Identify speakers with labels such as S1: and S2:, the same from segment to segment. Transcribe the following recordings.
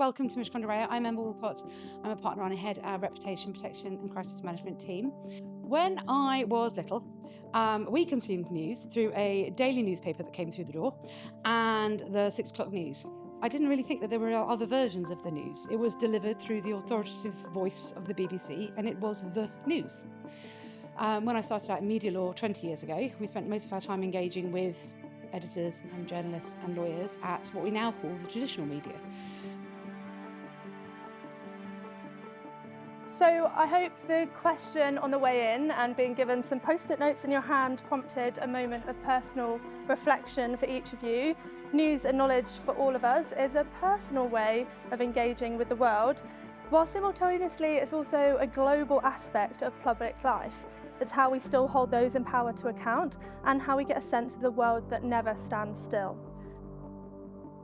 S1: Welcome to Mishkondarea. I'm Emma Woollcott. I'm a partner on head our reputation protection and crisis management team. When I was little, we consumed news through a daily newspaper that came through the door and the 6 o'clock news. I didn't really think that there were other versions of the news. It was delivered through the authoritative voice of the BBC, and it was the news. When I started out in media law 20 years ago, we spent most of our time engaging with editors and journalists and lawyers at what we now call the traditional media.
S2: So I hope the question on the way in and being given some post-it notes in your hand prompted a moment of personal reflection for each of you. News and knowledge for all of us is a personal way of engaging with the world, while simultaneously it's also a global aspect of public life. It's how we still hold those in power to account and how we get a sense of the world that never stands still.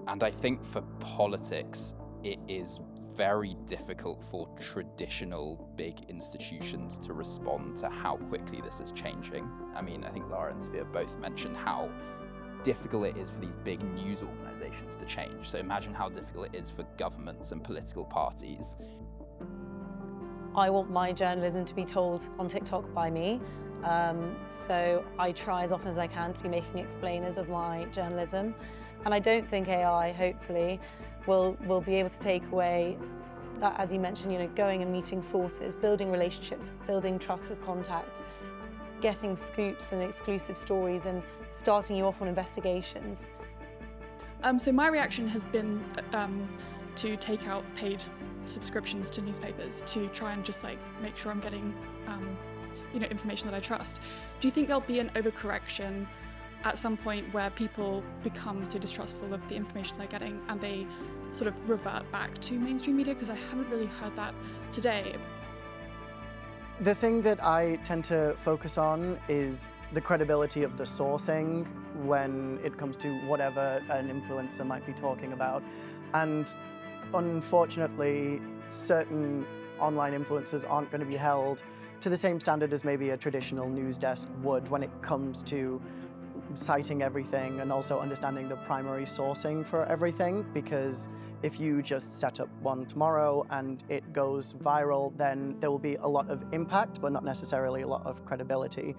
S3: And I think for politics, it is very difficult for traditional big institutions to respond to how quickly this is changing. I mean, I think Lara and Sophia both mentioned how difficult it is for these big news organisations to change. So imagine how difficult it is for governments and political parties.
S4: I want my journalism to be told on TikTok by me. So I try as often as I can to be making explainers of my journalism. And I don't think AI, hopefully, will be able to take away that, as you mentioned, going and meeting sources, building relationships, building trust with contacts, getting scoops and exclusive stories and starting you off on investigations.
S5: So my reaction has been to take out paid subscriptions to newspapers to try and just make sure I'm getting information that I trust. Do you think there'll be an overcorrection at some point where people become so distrustful of the information they're getting and they sort of revert back to mainstream media? Because I haven't really heard that today.
S6: The thing that I tend to focus on is the credibility of the sourcing when it comes to whatever an influencer might be talking about. And unfortunately, certain online influencers aren't going to be held to the same standard as maybe a traditional news desk would when it comes to citing everything and also understanding the primary sourcing for everything, because if you just set up one tomorrow and it goes viral, then there will be a lot of impact, but not necessarily a lot of credibility.